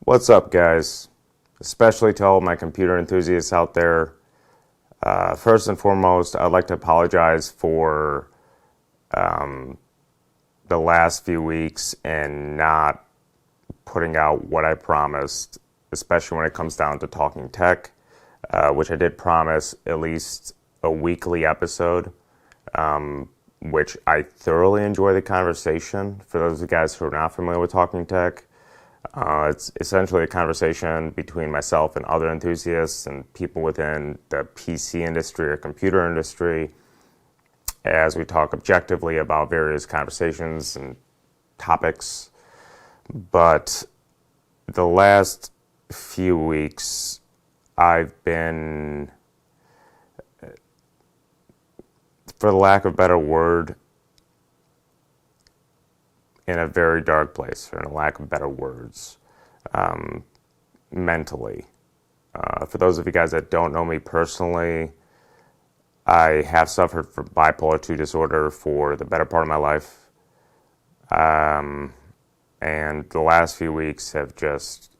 What's up, guys? Especially to all my computer enthusiasts out there. First and foremost, I'd like to apologize for the last few weeks and not putting out what I promised, especially when it comes down to talking tech, which I did promise at least a weekly episode, which I thoroughly enjoy the conversation. For those of you guys who are not familiar with talking tech, it's essentially a conversation between myself and other enthusiasts and people within the PC industry or computer industry as we talk objectively about various conversations and topics. But the last few weeks, I've been, for the lack of a better word, in a very dark place, or in a lack of better words, mentally. For those of you guys that don't know me personally, I have suffered from bipolar 2 disorder for the better part of my life. And the last few weeks have just,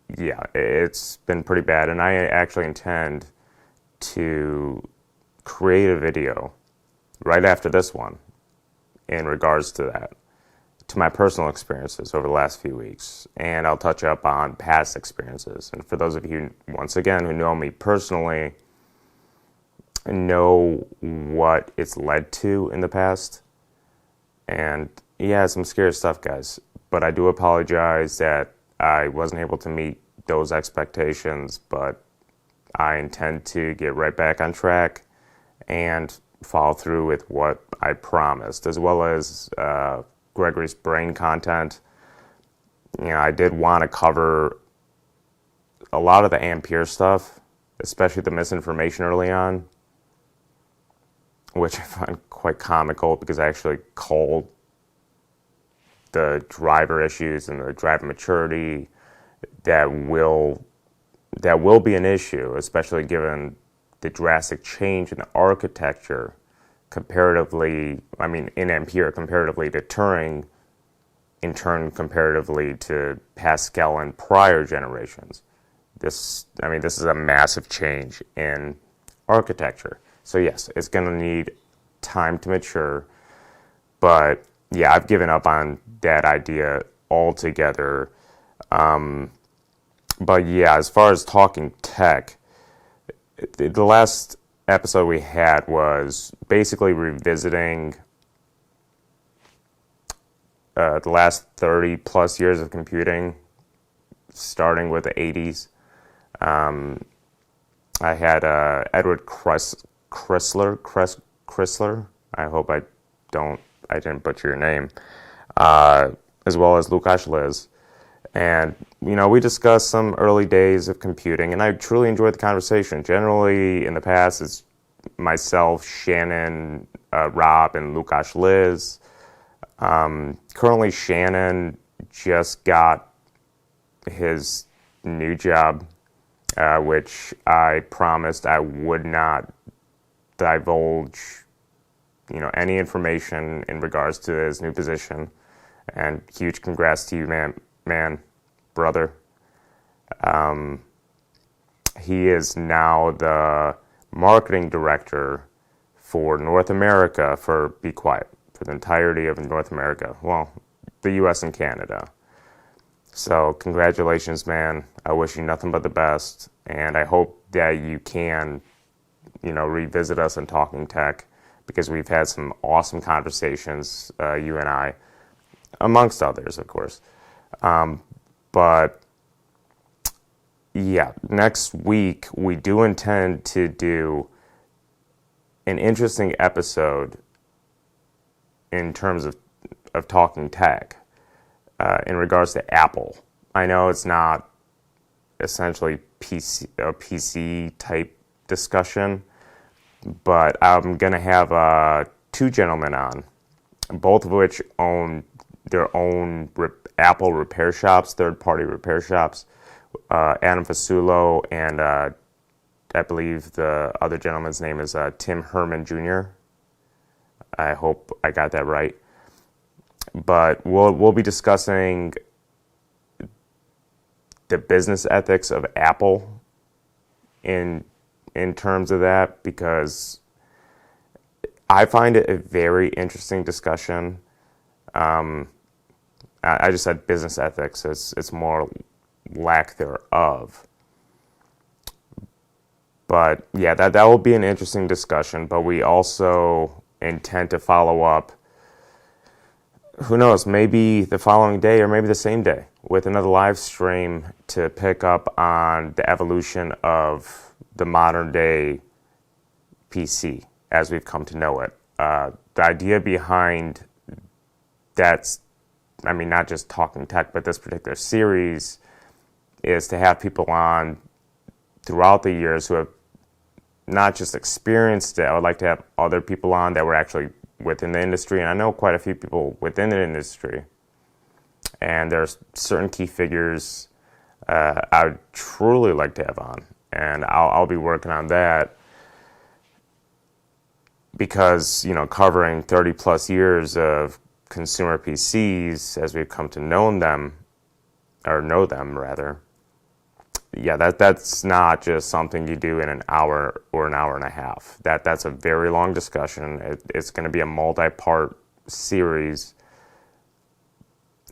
it's been pretty bad. And I actually intend to create a video right after this one in regards to that, to my personal experiences over the last few weeks, and I'll touch up on past experiences. And for those of you, once again, who know me personally, know what it's led to in the past. And some scary stuff, guys. But I do apologize that I wasn't able to meet those expectations, but I intend to get right back on track and follow through with what I promised, as well as Gregory's Brain content. I did want to cover a lot of the Ampere stuff, especially the misinformation early on, which I find quite comical because I actually called the driver issues and the driver maturity that will be an issue, especially given the drastic change in the architecture comparatively, in Ampere, comparatively to Turing, in turn comparatively to Pascal and prior generations. This is a massive change in architecture. So yes, it's going to need time to mature, but I've given up on that idea altogether. But as far as talking tech, the last episode we had was basically revisiting the last 30 plus years of computing, starting with the 80s. I had Edward Chrysler. I hope I didn't butcher your name, as well as Lukáš Liz. And, we discussed some early days of computing, and I truly enjoyed the conversation. Generally, in the past, it's myself, Shannon, Rob, and Lukáš Liz. Currently, Shannon just got his new job, which I promised I would not divulge, any information in regards to his new position. And huge congrats to you, man, brother. He is now the marketing director for North America for Be Quiet, for the entirety of North America. Well, the US and Canada. So congratulations, man. I wish you nothing but the best. And I hope that you can, revisit us on Talking Tech, because we've had some awesome conversations, you and I, amongst others, of course. But next week we do intend to do an interesting episode in terms of talking tech, in regards to Apple. I know it's not essentially a PC type discussion, but I'm going to have two gentlemen on, both of which own their own Apple repair shops, third-party repair shops. Adam Fasulo and I believe the other gentleman's name is Tim Herman Jr. I hope I got that right. But we'll be discussing the business ethics of Apple in terms of that, because I find it a very interesting discussion. I just said business ethics. It's more lack thereof. But yeah, that will be an interesting discussion. But we also intend to follow up, who knows, maybe the following day or maybe the same day with another live stream to pick up on the evolution of the modern day PC as we've come to know it. The idea behind that's, I mean, not just Talking Tech, but this particular series is to have people on throughout the years who have not just experienced it. I would like to have other people on that were actually within the industry, and I know quite a few people within the industry. And there's certain key figures I would truly like to have on, and I'll be working on that because, you know, covering 30 plus years of consumer PCs as we've come to know them, yeah, that's not just something you do in an hour or an hour and a half. That's a very long discussion. It's going to be a multi-part series.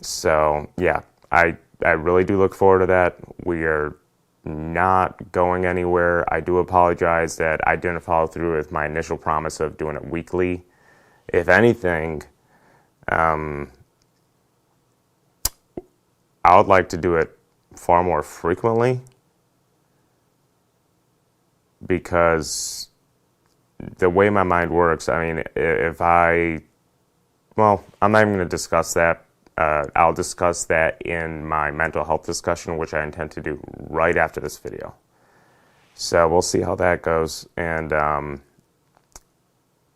So yeah, I really do look forward to that. We are not going anywhere. I do apologize that I didn't follow through with my initial promise of doing it weekly. If anything, I would like to do it far more frequently, because the way my mind works, I mean, I'm not even going to discuss that. I'll discuss that in my mental health discussion, which I intend to do right after this video. So we'll see how that goes. And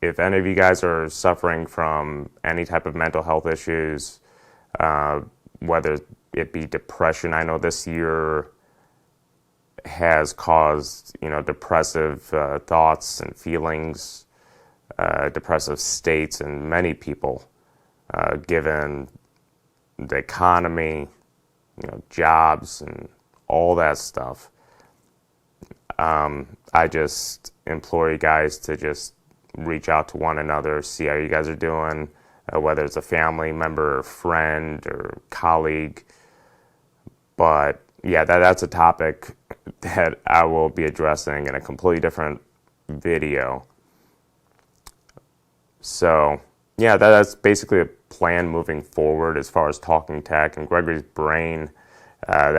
if any of you guys are suffering from any type of mental health issues, whether it be depression, I know this year has caused, you know, depressive thoughts and feelings, depressive states in many people, given the economy, you know, jobs and all that stuff. I just implore you guys to just reach out to one another, see how you guys are doing, whether it's a family member or friend or colleague. But yeah, that's a topic that I will be addressing in a completely different video. So yeah, that's basically a plan moving forward as far as Talking Tech and Gregory's Brain. I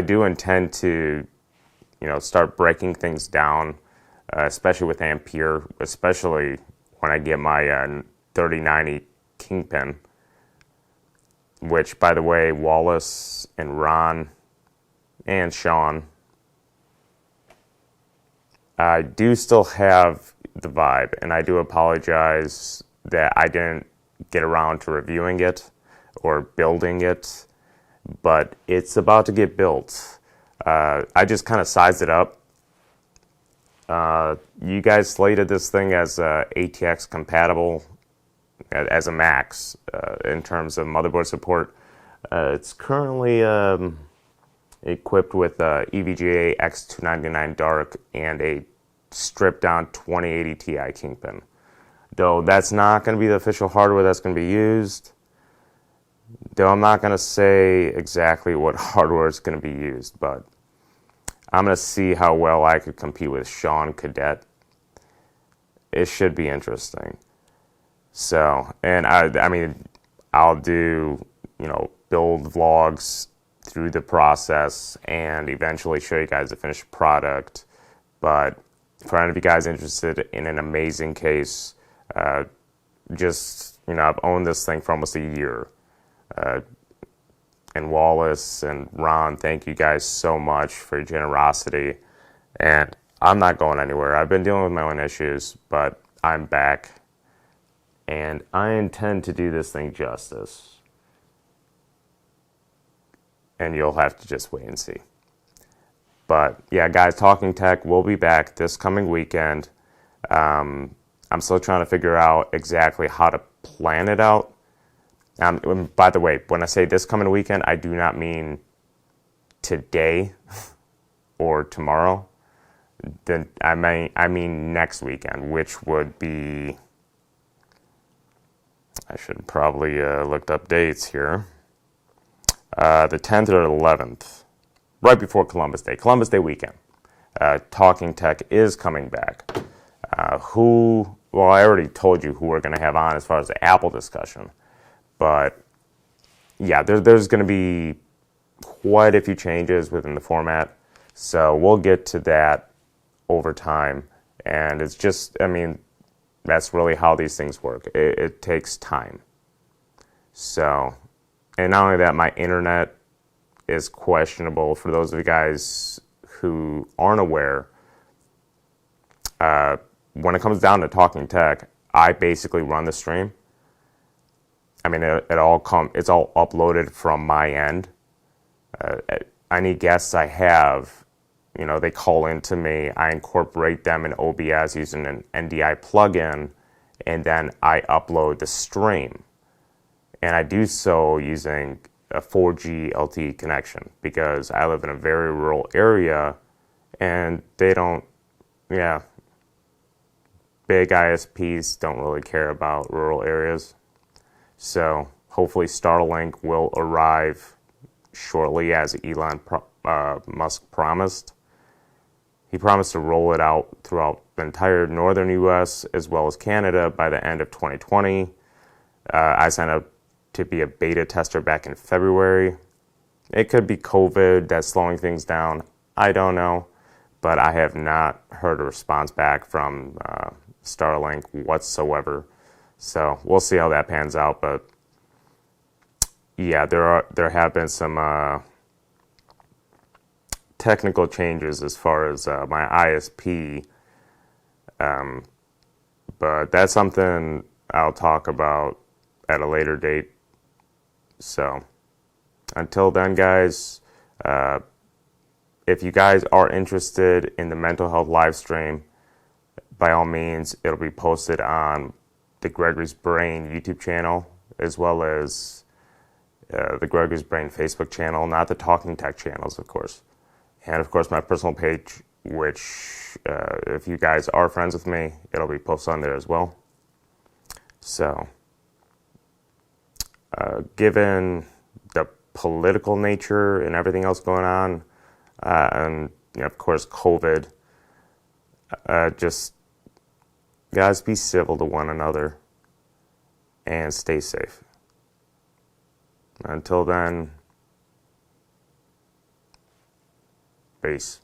do intend to, you know, start breaking things down, especially with Ampere, especially when I get my 3090 Kingpin, which, by the way, Wallace and Ron and Sean, I do still have the Vibe, and I do apologize that I didn't get around to reviewing it or building it, but it's about to get built. I just kind of sized it up. You guys slated this thing as ATX compatible as a max in terms of motherboard support. It's currently equipped with EVGA X299 Dark and a stripped down 2080 Ti Kingpin. Though that's not going to be the official hardware that's going to be used. Though I'm not going to say exactly what hardware is going to be used, but I'm going to see how well I could compete with Sean Cadet. It should be interesting. So, and I mean, I'll do, you know, build vlogs through the process and eventually show you guys the finished product. But for any of you guys interested in an amazing case, just, you know, I've owned this thing for almost a year. And Wallace and Ron, thank you guys so much for your generosity. And I'm not going anywhere. I've been dealing with my own issues, but I'm back. And I intend to do this thing justice. And you'll have to just wait and see. But yeah, guys, Talking Tech will be back this coming weekend. I'm still trying to figure out exactly how to plan it out. And by the way, when I say this coming weekend, I do not mean today or tomorrow. Then I mean next weekend, which would be, I should probably looked up dates here. The 10th or 11th, right before Columbus Day weekend. Talking Tech is coming back. Well, I already told you who we're going to have on as far as the Apple discussion. But yeah, there's going to be quite a few changes within the format. So we'll get to that over time. And it's just, I mean, that's really how these things work. It takes time. So, and not only that, my internet is questionable. For those of you guys who aren't aware, when it comes down to Talking Tech, I basically run the stream. I mean, it's all uploaded from my end. Any guests I have, they call into me. I incorporate them in OBS using an NDI plugin, and then I upload the stream. And I do so using a 4G LTE connection because I live in a very rural area, and they don't, big ISPs don't really care about rural areas. So hopefully Starlink will arrive shortly, as Elon Musk promised. He promised to roll it out throughout the entire northern U.S. as well as Canada by the end of 2020. I signed up to be a beta tester back in February. It could be COVID that's slowing things down. I don't know, but I have not heard a response back from Starlink whatsoever. So we'll see how that pans out. But yeah, there have been some technical changes as far as my ISP. But that's something I'll talk about at a later date. So until then, guys, if you guys are interested in the mental health live stream, by all means, it'll be posted on the Gregory's Brain YouTube channel, as well as the Gregory's Brain Facebook channel, not the Talking Tech channels, of course. And of course, my personal page, which if you guys are friends with me, it'll be posted on there as well. So, given the political nature and everything else going on, and of course COVID, just guys, be civil to one another and stay safe. Until then, peace.